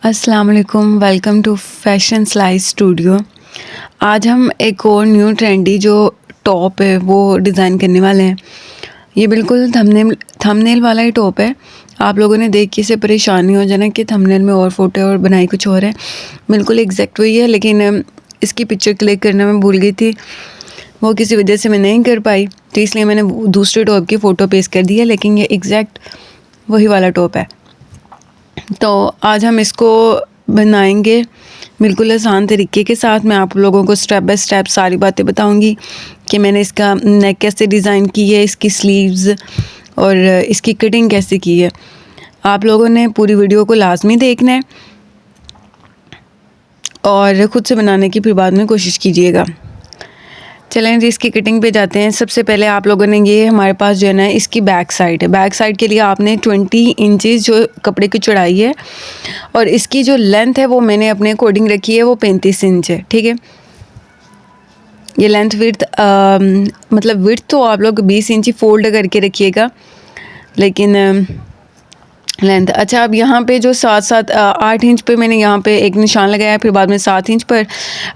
अस्सलाम वालेकुम, welcome to fashion slice studio. आज हम एक और न्यू ट्रेंडी जो टॉप है वो डिज़ाइन करने वाले हैं। ये बिल्कुल थंबनेल वाला ही टॉप है। आप लोगों ने देख के इसे परेशानी हो जाना कि थंबनेल में और फ़ोटो और बनाई कुछ और है। बिल्कुल एग्जैक्ट वही है, लेकिन इसकी पिक्चर क्लिक करना मैं भूल गई थी। वो किसी वजह से मैं नहीं कर पाई, तो इसलिए मैंने दूसरे टॉप की फ़ोटो पेस्ट कर दी है, लेकिन ये एग्जैक्ट वही वाला टॉप है। तो आज हम इसको बनाएंगे बिल्कुल आसान तरीके के साथ। मैं आप लोगों को स्टेप बाय स्टेप सारी बातें बताऊंगी कि मैंने इसका नेक कैसे डिज़ाइन की है, इसकी स्लीव्स और इसकी कटिंग कैसे की है। आप लोगों ने पूरी वीडियो को लाजमी देखना है और ख़ुद से बनाने की फिर बाद में कोशिश कीजिएगा। चलें जी, इसकी कटिंग पे जाते हैं। सबसे पहले आप लोगों ने ये हमारे पास जो है ना, इसकी बैक साइड है। बैक साइड के लिए आपने 20 इंचेस जो कपड़े की चौड़ाई है और इसकी जो लेंथ है वो मैंने अपने अकॉर्डिंग रखी है, वो 35 इंच है। ठीक है, ये लेंथ विड्थ मतलब विड्थ तो आप लोग 20 इंच फोल्ड करके रखिएगा, लेकिन लेंथ अच्छा। अब यहाँ पे जो 8 इंच पे मैंने यहाँ पे एक निशान लगाया, फिर बाद में 7 इंच पर।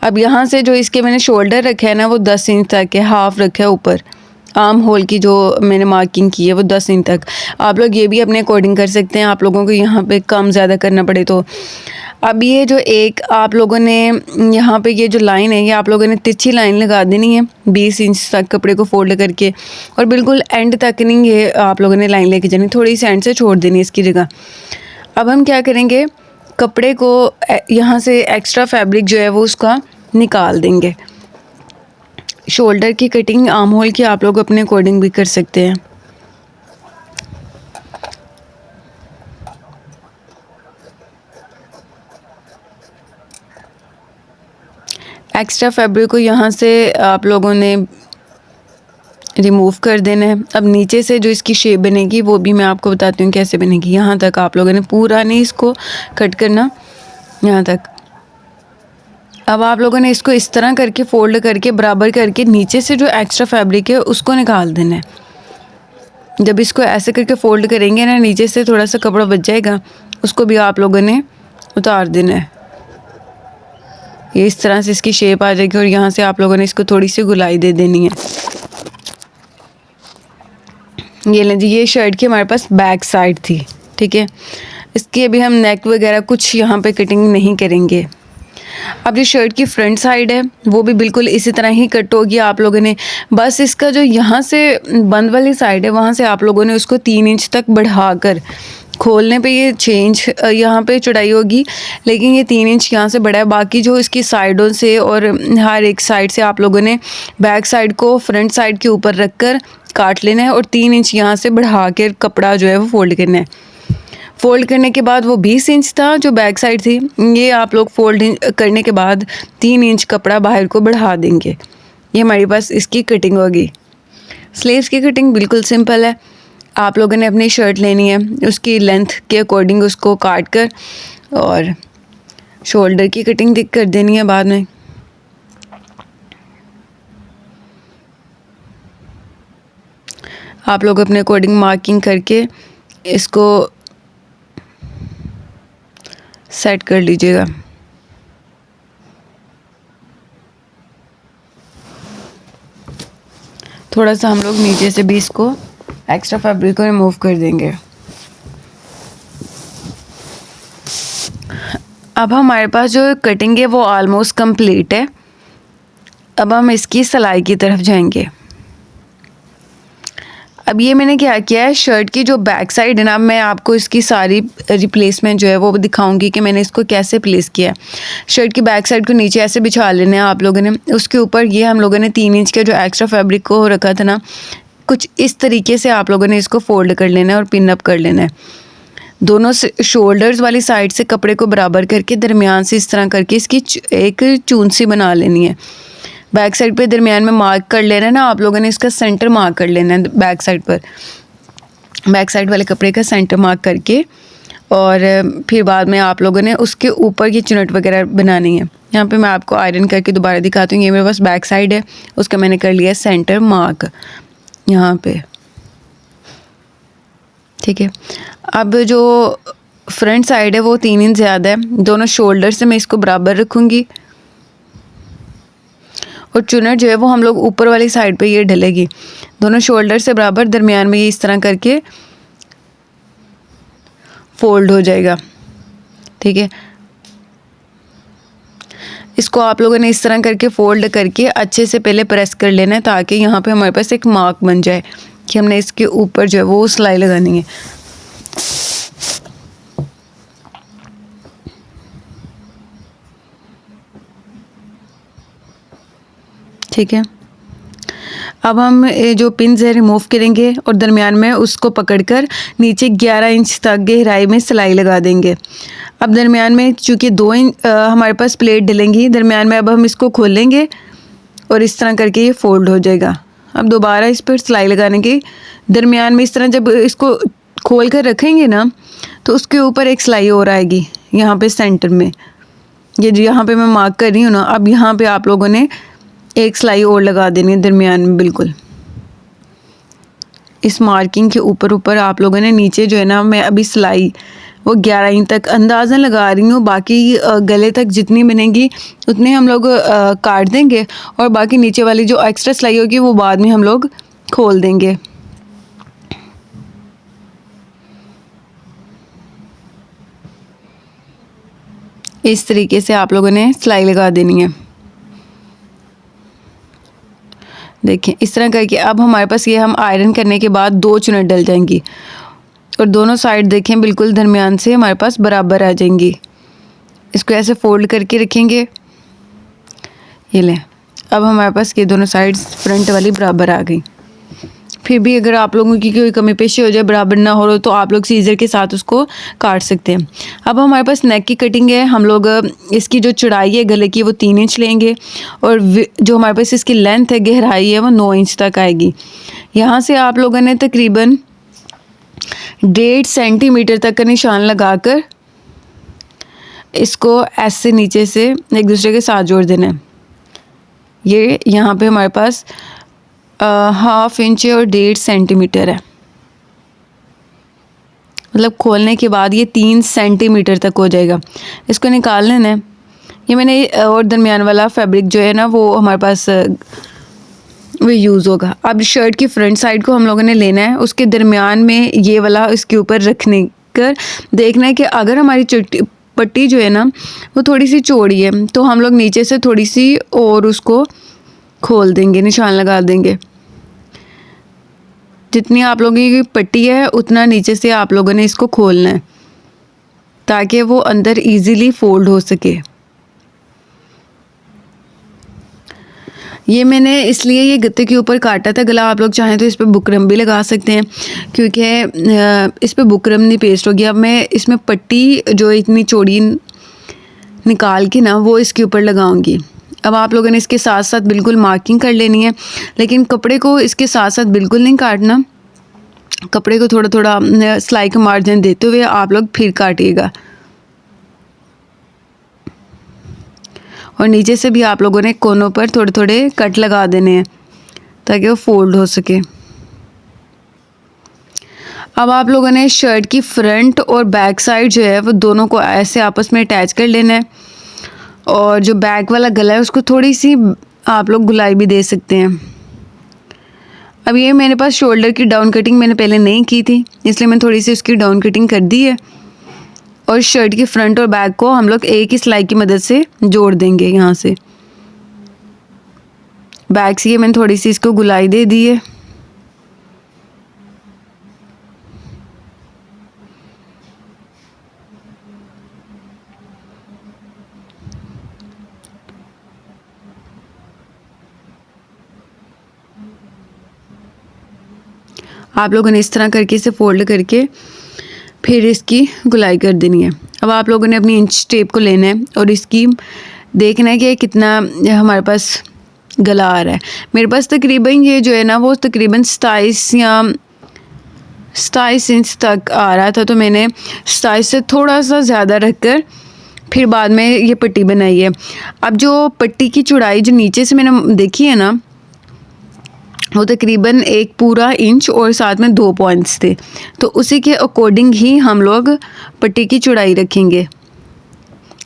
अब यहाँ से जो इसके मैंने शोल्डर रखा है ना, वो 10 इंच तक है। हाफ रखा है ऊपर, आर्म होल की जो मैंने मार्किंग की है वो 10 इंच तक। आप लोग ये भी अपने अकॉर्डिंग कर सकते हैं, आप लोगों को यहाँ पे कम ज़्यादा करना पड़े तो। अब ये जो एक आप लोगों ने यहाँ पे ये जो लाइन है, ये आप लोगों ने तिरछी लाइन लगा देनी है 20 इंच तक कपड़े को फोल्ड करके, और बिल्कुल एंड तक नहीं ये आप लोगों ने लाइन लेके जानी, थोड़ी सी एंड से छोड़ देनी इसकी जगह। अब हम क्या करेंगे, कपड़े को यहाँ से एक्स्ट्रा फैब्रिक जो है वो उसका निकाल देंगे। शोल्डर की कटिंग आर्म होल की आप लोग अपने अकॉर्डिंग भी कर सकते हैं। एक्स्ट्रा फैब्रिक को यहाँ से आप लोगों ने रिमूव कर देना है। अब नीचे से जो इसकी शेप बनेगी वो भी मैं आपको बताती हूँ कैसे बनेगी। यहाँ तक आप लोगों ने पूरा नहीं इसको कट करना, यहाँ तक। अब आप लोगों ने इसको इस तरह करके फोल्ड करके बराबर करके नीचे से जो एक्स्ट्रा फैब्रिक है उसको निकाल देना है। जब इसको ऐसे करके फोल्ड करेंगे ना, नीचे से थोड़ा सा कपड़ा बच जाएगा, उसको भी आप लोगों ने उतार देना है। ये इस तरह से इसकी शेप आ जाएगी और यहाँ से आप लोगों ने इसको थोड़ी सी गुलाई दे देनी है। ये लें जी, ये शर्ट की हमारे पास बैक साइड थी। ठीक है, इसकी अभी हम नेक वगैरह कुछ यहाँ पे कटिंग नहीं करेंगे। अब जो शर्ट की फ्रंट साइड है वो भी बिल्कुल इसी तरह ही कट होगी। आप लोगों ने बस इसका जो यहाँ से बंद वाली साइड है वहाँ से आप लोगों ने उसको 3 इंच तक बढ़ाकर, खोलने पे ये 6 इंच यहाँ पे चौड़ाई होगी, लेकिन ये 3 इंच यहाँ से बड़ा है। बाकी जो इसकी साइडों से और हर एक साइड से आप लोगों ने बैक साइड को फ्रंट साइड के ऊपर रख कर काट लेना है और 3 इंच यहाँ से बढ़ा के कपड़ा जो है वो फोल्ड करना है। फोल्ड करने के बाद वो 20 इंच था जो बैक साइड थी, ये आप लोग फोल्ड करने के बाद 3 इंच कपड़ा बाहर को बढ़ा देंगे। ये हमारे पास इसकी कटिंग होगी। स्लीव्स की कटिंग बिल्कुल सिंपल है। आप लोगों ने अपनी शर्ट लेनी है, उसकी लेंथ के अकॉर्डिंग उसको काट कर और शोल्डर की कटिंग कर देनी है बाद में। आप लोग अपने अकॉर्डिंग मार्किंग करके इसको सेट कर लीजिएगा। थोड़ा सा हम लोग नीचे से भी इसको एक्स्ट्रा फैब्रिक को रिमूव कर देंगे। अब हमारे पास जो कटिंग है वो ऑलमोस्ट कंप्लीट है। अब हम इसकी सिलाई की तरफ जाएंगे। अब ये मैंने क्या किया है, शर्ट की जो बैक साइड है ना, मैं आपको इसकी सारी रिप्लेसमेंट जो है वो दिखाऊंगी कि मैंने इसको कैसे प्लेस किया है। शर्ट की बैक साइड को नीचे ऐसे बिछा लेना है आप लोगों ने। उसके ऊपर ये हम लोगों ने 3 इंच का जो एक्स्ट्रा फैब्रिक को रखा था ना, कुछ इस तरीके से आप लोगों ने इसको फोल्ड कर लेना है और पिन अप कर लेना है। दोनों शोल्डर्स वाली साइड से कपड़े को बराबर करके दरमियान से इस तरह करके इसकी एक चून सी बना लेनी है। बैक साइड पे दरमियान में मार्क कर लेना है ना आप लोगों ने, इसका सेंटर मार्क कर लेना है बैक साइड पर, बैक साइड वाले कपड़े का सेंटर मार्क करके, और फिर बाद में आप लोगों ने उसके ऊपर की चुनट वगैरह बनानी है। यहाँ पे मैं आपको आयरन करके दोबारा दिखाती हूँ। ये मेरे पास बैक साइड है, उसका मैंने कर लिया सेंटर मार्क यहाँ पे। ठीक है, अब जो फ्रंट साइड है वो 3 इंच ज़्यादा है। दोनों शोल्डर से मैं इसको बराबर रखूँगी और चुनट जो है वो हम लोग ऊपर वाली साइड पे ये ढलेगी। दोनों शोल्डर से बराबर, दरमियान में ये इस तरह करके फोल्ड हो जाएगा। ठीक है, इसको आप लोगों ने इस तरह करके फोल्ड करके अच्छे से पहले प्रेस कर लेना है, ताकि यहाँ पे हमारे पास एक मार्क बन जाए कि हमने इसके ऊपर जो है वो सिलाई लगानी है। ठीक है, अब हम ये जो पिन्स है रिमूव करेंगे और दरमियान में उसको पकड़कर नीचे 11 इंच तक गहराई में सिलाई लगा देंगे। अब दरमियान में चूँकि 2 इंच हमारे पास प्लेट डलेंगी दरमियान में, अब हम इसको खोलेंगे और इस तरह करके ये फोल्ड हो जाएगा। अब दोबारा इस पर सिलाई लगाने के दरमियान में इस तरह जब इसको खोल कर रखेंगे ना, तो उसके ऊपर एक सिलाई और आएगी यहाँ पे सेंटर में, ये जो यहाँ पे मैं मार्क कर रही हूँ ना। अब यहाँ पे आप लोगों ने एक सिलाई और लगा देनी है दरमियान में, बिल्कुल इस मार्किंग के ऊपर आप लोगों ने नीचे जो है ना, मैं अभी सिलाई वो 11 इंच तक अंदाज़ा लगा रही हूँ। बाकी गले तक जितनी बनेगी उतने हम लोग काट देंगे और बाकी नीचे वाली जो एक्स्ट्रा सिलाई होगी वो बाद में हम लोग खोल देंगे। इस तरीके से आप लोगों ने सिलाई लगा देनी है। देखिए इस तरह करके अब हमारे पास ये हम आयरन करने के बाद 2 चुनट डल जाएंगी और दोनों साइड देखें बिल्कुल दरमियान से हमारे पास बराबर आ जाएंगी। इसको ऐसे फोल्ड करके रखेंगे, ये लें। अब हमारे पास ये दोनों साइड फ्रंट वाली बराबर आ गई। फिर भी अगर आप लोगों की कोई कमी पेशी हो जाए, बराबर ना हो तो आप लोग सीजर के साथ उसको काट सकते हैं। अब हमारे पास नेक की कटिंग है, हम लोग इसकी जो चौड़ाई है गले की वो 3 इंच लेंगे और जो हमारे पास इसकी लेंथ है गहराई है वो 9 इंच तक आएगी। यहाँ से आप लोगों ने तकरीबन 1.5 सेंटीमीटर तक का निशान लगाकर इसको ऐसे नीचे से एक दूसरे के साथ जोड़ देना है। ये यहाँ पे हमारे पास 1/2 इंच और 1.5 सेंटीमीटर है, मतलब खोलने के बाद ये 3 सेंटीमीटर तक हो जाएगा। इसको निकाल लेना है। ये मैंने और दरमियान वाला फैब्रिक जो है ना वो हमारे पास वो यूज़ होगा। अब शर्ट की फ्रंट साइड को हम लोगों ने लेना है, उसके दरमियान में ये वाला इसके ऊपर रखने कर देखना है कि अगर हमारी पट्टी जो है ना वो थोड़ी सी चौड़ी है तो हम लोग नीचे से थोड़ी सी और उसको खोल देंगे, निशान लगा देंगे। जितनी आप लोगों की पट्टी है उतना नीचे से आप लोगों ने इसको खोलना है ताकि वो अंदर इजीली फोल्ड हो सके। ये मैंने इसलिए ये गत्ते के ऊपर काटा था गला। आप लोग चाहें तो इस पर बुकरम भी लगा सकते हैं, क्योंकि इस पर बुकरम नहीं पेस्ट होगी। अब मैं इसमें पट्टी जो इतनी चौड़ी निकाल के ना वो इसके ऊपर लगाऊंगी। अब आप लोगों ने इसके साथ साथ बिल्कुल मार्किंग कर लेनी है, लेकिन कपड़े को इसके साथ साथ बिल्कुल नहीं काटना। कपड़े को थोड़ा थोड़ा सिलाई का मार्जिन देते हुए आप लोग फिर काटिएगा और नीचे से भी आप लोगों ने कोनों पर थोड़े थोड़े कट लगा देने हैं ताकि वो फोल्ड हो सके। अब आप लोगों ने शर्ट की फ्रंट और बैक साइड जो है वो दोनों को ऐसे आपस में अटैच कर लेना है और जो बैक वाला गला है उसको थोड़ी सी आप लोग गुलाई भी दे सकते हैं। अब ये मेरे पास शोल्डर की डाउन कटिंग मैंने पहले नहीं की थी, इसलिए मैंने थोड़ी सी उसकी डाउन कटिंग कर दी है और शर्ट की फ्रंट और बैक को हम लोग एक ही सिलाई की मदद से जोड़ देंगे। यहाँ से बैक से ये मैंने थोड़ी सी इसको गुलाई दे दी है। आप लोगों ने इस तरह करके इसे फोल्ड करके फिर इसकी गुलाई कर देनी है। अब आप लोगों ने अपनी इंच टेप को लेना है और इसकी देखना है कि कितना हमारे पास गला आ रहा है। मेरे पास तकरीबन ये जो है ना वो तकरीबन 27 या 27 इंच तक आ रहा था, तो मैंने 27 से थोड़ा सा ज़्यादा रखकर फिर बाद में ये पट्टी बनाई है। अब जो पट्टी की चौड़ाई जो नीचे से मैंने देखी है ना वो तकरीबन एक पूरा इंच और साथ में 2 पॉइंट्स थे। तो उसी के अकॉर्डिंग ही हम लोग पट्टी की चौड़ाई रखेंगे।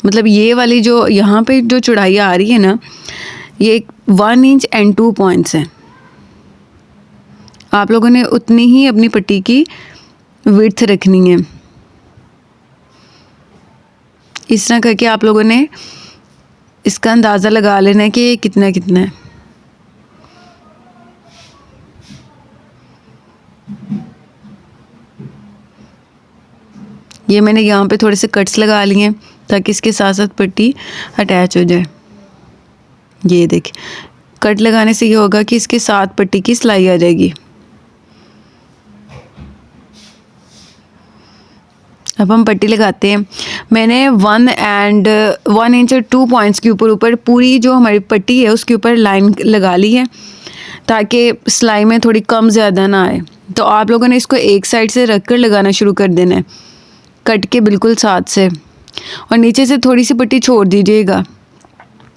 मतलब ये वाली जो यहाँ पे जो चौड़ाई आ रही है ना, ये 1 इंच एंड 2 पॉइंट्स हैं। आप लोगों ने उतनी ही अपनी पट्टी की विड्थ रखनी है। इस तरह करके आप लोगों ने इसका अंदाज़ा लगा लेना है कि ये कितना कितना है। ये मैंने यहाँ पे थोड़े से कट्स लगा लिए हैं ताकि इसके साथ साथ पट्टी अटैच हो जाए। ये देखिए, कट लगाने से ये होगा कि इसके साथ पट्टी की सिलाई आ जाएगी। अब हम पट्टी लगाते हैं। मैंने 1 इंच और 2 पॉइंट्स के ऊपर पूरी जो हमारी पट्टी है उसके ऊपर लाइन लगा ली है ताकि सिलाई में थोड़ी कम ज़्यादा ना आए। तो आप लोगों ने इसको एक साइड से रख कर लगाना शुरू कर देना है, कट के बिल्कुल साथ से, और नीचे से थोड़ी सी पट्टी छोड़ दीजिएगा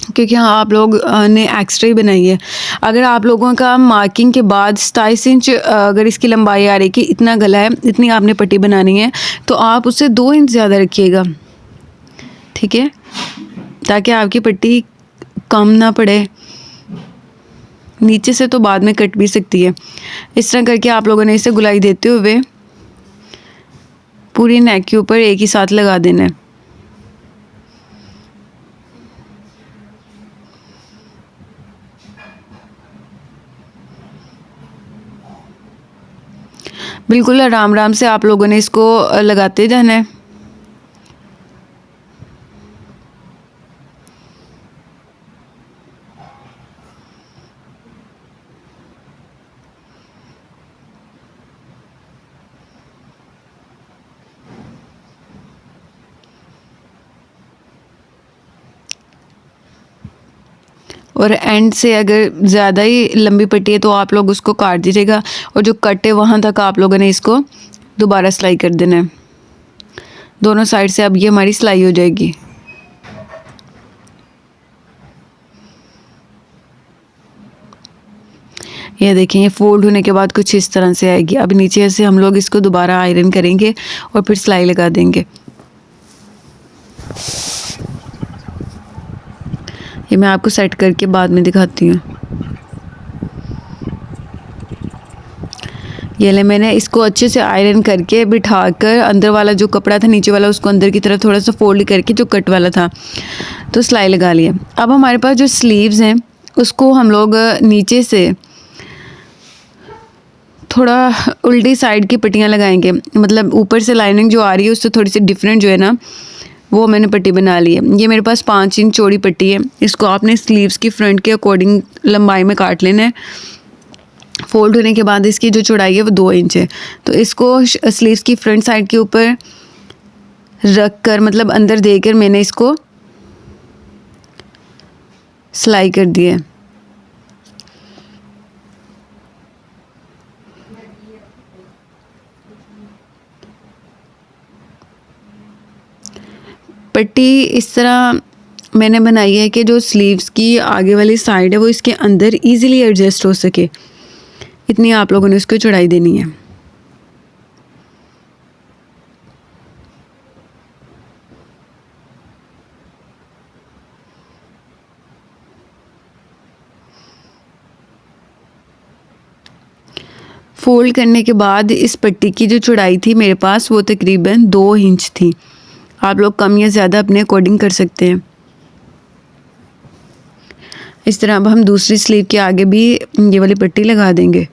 क्योंकि हाँ आप लोग ने एक्स्ट्रा ही बनाई है। अगर आप लोगों का मार्किंग के बाद 27 इंच अगर इसकी लंबाई आ रही कि इतना गला है, इतनी आपने पट्टी बनानी है, तो आप उससे 2 इंच ज़्यादा रखिएगा, ठीक है, ताकि आपकी पट्टी कम ना पड़े। नीचे से तो बाद में कट भी सकती है। इस तरह करके आप लोगों ने इसे गुलाई देते हुए पूरी नेक के ऊपर एक ही साथ लगा देना है। बिल्कुल आराम आराम से आप लोगों ने इसको लगाते जाना है। और एंड से अगर ज़्यादा ही लंबी पट्टी है तो आप लोग उसको काट दीजिएगा, और जो कट है वहाँ तक आप लोगों ने इसको दोबारा सिलाई कर देना है। दोनों साइड से अब ये हमारी सिलाई हो जाएगी। ये देखें, ये फोल्ड होने के बाद कुछ इस तरह से आएगी। अब नीचे से हम लोग इसको दोबारा आयरन करेंगे और फिर सिलाई लगा देंगे। ये मैं आपको सेट करके बाद में दिखाती हूँ। ये ले, मैंने इसको अच्छे से आयरन करके बिठाकर अंदर वाला जो कपड़ा था नीचे वाला उसको अंदर की तरफ थोड़ा सा फोल्ड करके जो कट वाला था तो सिलाई लगा लिया। अब हमारे पास जो स्लीव्स हैं उसको हम लोग नीचे से थोड़ा उल्टी साइड की पट्टियाँ लगाएंगे। मतलब ऊपर से लाइनिंग जो आ रही है उससे थोड़ी सी डिफरेंट जो है ना, वो मैंने पट्टी बना ली है। ये मेरे पास 5 इंच चौड़ी पट्टी है। इसको आपने स्लीव्स की फ्रंट के अकॉर्डिंग लंबाई में काट लेना है। फोल्ड होने के बाद इसकी जो चौड़ाई है वो 2 इंच है। तो इसको स्लीव्स की फ्रंट साइड के ऊपर रख कर, मतलब अंदर देकर मैंने इसको सिलाई कर दी है। पट्टी इस तरह मैंने बनाई है कि जो स्लीव्स की आगे वाली साइड है वो इसके अंदर इजीली एडजस्ट हो सके, इतनी आप लोगों ने उसको चौड़ाई देनी है। फोल्ड करने के बाद इस पट्टी की जो चौड़ाई थी मेरे पास वो तकरीबन 2 इंच थी। आप लोग कम या ज़्यादा अपने अकॉर्डिंग कर सकते हैं। इस तरह अब हम दूसरी स्लीव के आगे भी ये वाली पट्टी लगा देंगे।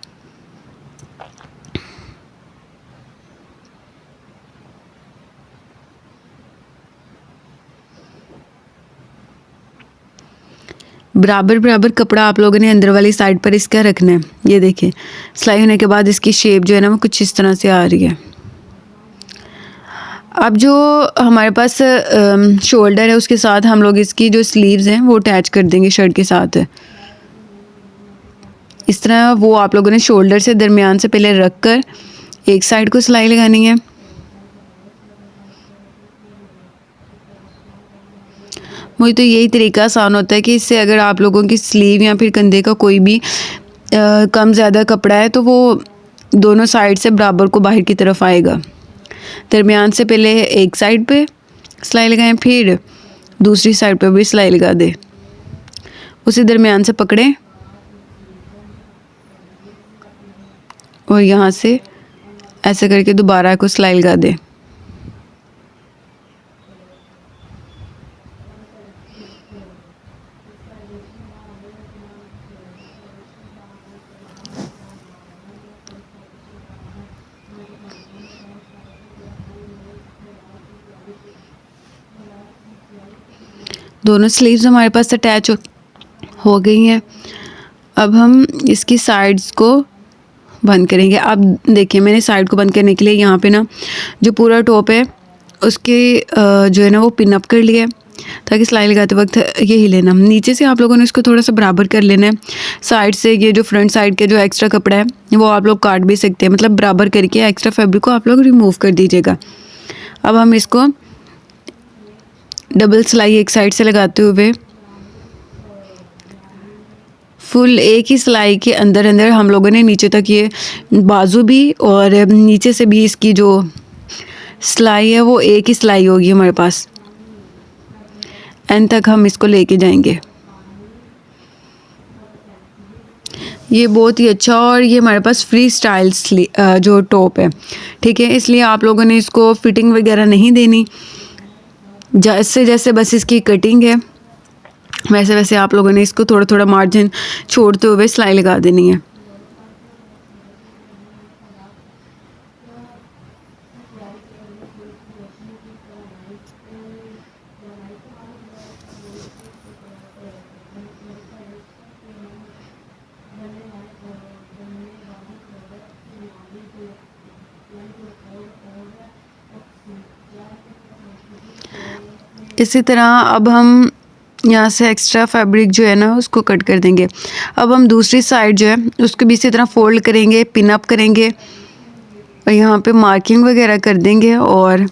बराबर बराबर कपड़ा आप लोगों ने अंदर वाली साइड पर इसका रखना है। ये देखिए, सिलाई होने के बाद इसकी शेप जो है ना वो कुछ इस तरह से आ रही है। अब जो हमारे पास शोल्डर है उसके साथ हम लोग इसकी जो स्लीव्स हैं वो अटैच कर देंगे शर्ट के साथ। इस तरह वो आप लोगों ने शोल्डर से दरमियान से पहले रख कर एक साइड को सिलाई लगानी है। मुझे तो यही तरीका आसान होता है कि इससे अगर आप लोगों की स्लीव या फिर कंधे का कोई भी कम ज़्यादा कपड़ा है तो वो दोनों साइड से बराबर को बाहर की तरफ आएगा। दरमियान से पहले एक साइड पे सिलाई लगाएं, फिर दूसरी साइड पे भी सिलाई लगा दें। उसी दरमियान से पकड़ें और यहाँ से ऐसे करके दोबारा को सिलाई लगा दें। दोनों स्लीव्स हमारे पास अटैच हो गई हैं। अब हम इसकी साइड्स को बंद करेंगे। अब देखिए मैंने साइड को बंद करने के लिए यहाँ पे ना जो पूरा टॉप है उसके जो है ना वो पिन अप कर लिया है, ताकि सिलाई लगाते वक्त ये हिले ना। नीचे से आप लोगों ने इसको थोड़ा सा बराबर कर लेना है। साइड से ये जो फ्रंट साइड के जो एक्स्ट्रा कपड़ा है वो आप लोग काट भी सकते हैं, मतलब बराबर करके एक्स्ट्रा फैब्रिक को आप लोग रिमूव कर दीजिएगा। अब हम इसको डबल सिलाई एक साइड से लगाते हुए फुल एक ही सिलाई के अंदर अंदर हम लोगों ने नीचे तक ये बाजू भी और नीचे से भी इसकी जो सिलाई है वो एक ही सिलाई होगी हमारे पास। एंड तक हम इसको लेके जाएंगे। ये बहुत ही अच्छा और ये हमारे पास फ्री स्टाइल जो टॉप है, ठीक है। इसलिए आप लोगों ने इसको फिटिंग वगैरह नहीं देनी, जैसे जैसे बस इसकी कटिंग है वैसे वैसे आप लोगों ने इसको थोड़ा थोड़ा मार्जिन छोड़ते हुए सिलाई लगा देनी है। इसी तरह अब हम यहाँ से एक्स्ट्रा फैब्रिक जो है ना उसको कट कर देंगे। अब हम दूसरी साइड जो है उसको भी इसी तरह फोल्ड करेंगे, पिन अप करेंगे और यहाँ पे मार्किंग वगैरह कर देंगे और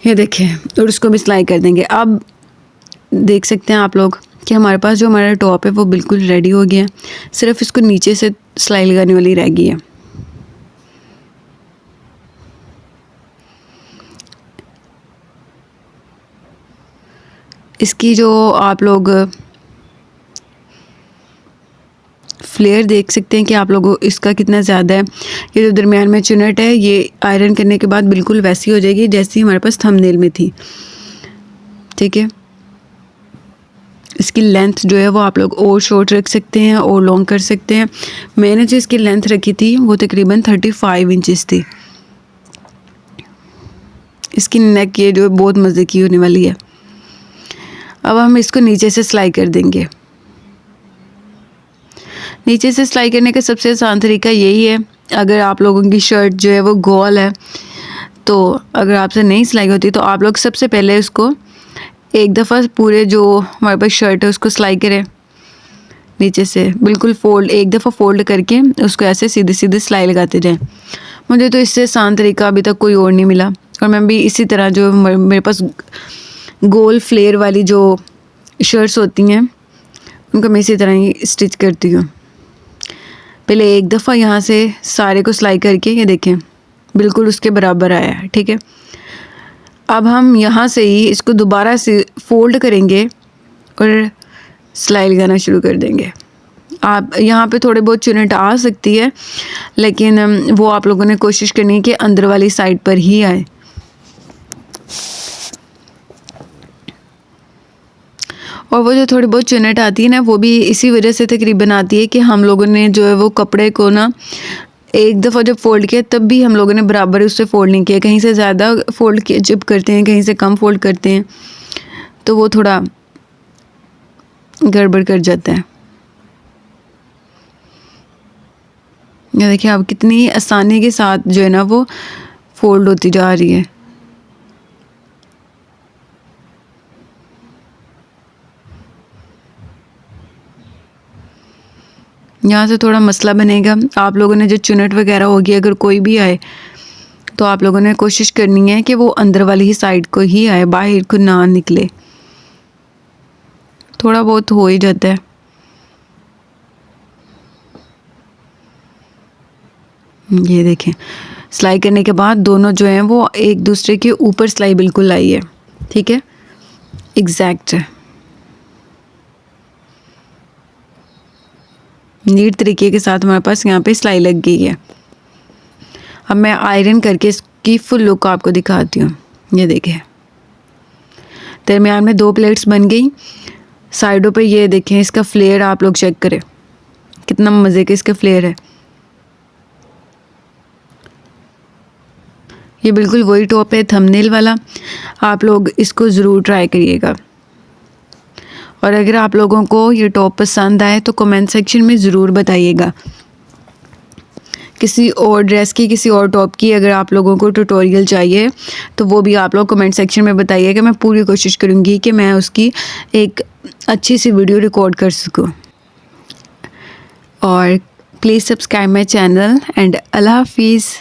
ये देखें और उसको भी सिलाई कर देंगे। अब देख सकते हैं आप लोग कि हमारे पास जो हमारा टॉप है वो बिल्कुल रेडी हो गया है। सिर्फ इसको नीचे से सिलाई लगाने वाली रह गई है। इसकी जो आप लोग फ्लेयर देख सकते हैं कि आप लोगों इसका कितना ज़्यादा है। ये जो दरमियान में चुनट है ये आयरन करने के बाद बिल्कुल वैसी हो जाएगी जैसी हमारे पास थंबनेल में थी, ठीक है। इसकी लेंथ जो है वो आप लोग और शॉर्ट रख सकते हैं और लॉन्ग कर सकते हैं। मैंने जो इसकी लेंथ रखी थी वो तकरीबन 35 इंचेस थी। इसकी नेक ये जो बहुत मज़े की होने वाली है। अब हम इसको नीचे से सिलाई कर देंगे। नीचे से सिलाई करने का सबसे आसान तरीका यही है। अगर आप लोगों की शर्ट जो है वो गोल है तो अगर आपसे नहीं सिलाई होती तो आप लोग सबसे पहले उसको एक दफ़ा पूरे जो हमारे पास शर्ट है उसको सिलाई करें नीचे से बिल्कुल फोल्ड, एक दफ़ा फोल्ड करके उसको ऐसे सीधे सीधे सिलाई लगाते जाएं। मुझे तो इससे आसान तरीका अभी तक कोई और नहीं मिला और मैं भी इसी तरह जो मेरे पास गोल फ्लेयर वाली जो शर्ट्स होती हैं उनको मैं इसी तरह ही स्टिच करती हूँ। पहले एक दफ़ा यहाँ से सारे को सिलाई करके ये देखें बिल्कुल उसके बराबर आया है, ठीक है। अब हम यहाँ से ही इसको दोबारा से फोल्ड करेंगे और सिलाई लगाना शुरू कर देंगे। आप यहाँ पे थोड़े बहुत चुनट आ सकती है लेकिन वो आप लोगों ने कोशिश करनी है कि अंदर वाली साइड पर ही आए। और वो जो थोड़ी बहुत चुनट आती है ना वो भी इसी वजह से तकरीबन आती है कि हम लोगों ने जो है वो कपड़े को ना एक दफ़ा जब फोल्ड किया तब भी हम लोगों ने बराबर उससे फोल्ड नहीं किया। कहीं से ज़्यादा फोल्ड किया जब करते हैं, कहीं से कम फोल्ड करते हैं तो वो थोड़ा गड़बड़ कर जाता है। ये देखिए अब कितनी आसानी के साथ जो है ना वो फोल्ड होती जा रही है। यहाँ से थोड़ा मसला बनेगा। आप लोगों ने जो चुनट वगैरह होगी अगर कोई भी आए तो आप लोगों ने कोशिश करनी है कि वो अंदर वाली ही साइड को ही आए, बाहर को ना निकले। थोड़ा बहुत हो ही जाता है। ये देखें, सिलाई करने के बाद दोनों जो हैं वो एक दूसरे के ऊपर सिलाई बिल्कुल आई है, ठीक है, एग्जैक्ट है, नीट तरीके के साथ हमारे पास यहाँ पे सिलाई लग गई है। अब मैं आयरन करके इसकी फुल लुक आपको दिखाती हूँ। ये देखें, दरमियान में 2 प्लेट्स बन गई, साइडों पे ये देखें, इसका फ्लेयर आप लोग चेक करें, कितना मज़े का इसका फ्लेयर है। ये बिल्कुल वही टॉप है थंबनेल वाला, आप लोग इसको ज़रूर ट्राई करिएगा। और अगर आप लोगों को ये टॉप पसंद आए तो कमेंट सेक्शन में ज़रूर बताइएगा। किसी और ड्रेस की, किसी और टॉप की अगर आप लोगों को ट्यूटोरियल चाहिए तो वो भी आप लोग कमेंट सेक्शन में बताइएगा। मैं पूरी कोशिश करूँगी कि मैं उसकी एक अच्छी सी वीडियो रिकॉर्ड कर सकूँ। और please subscribe my channel and अल्लाह हाफिज़।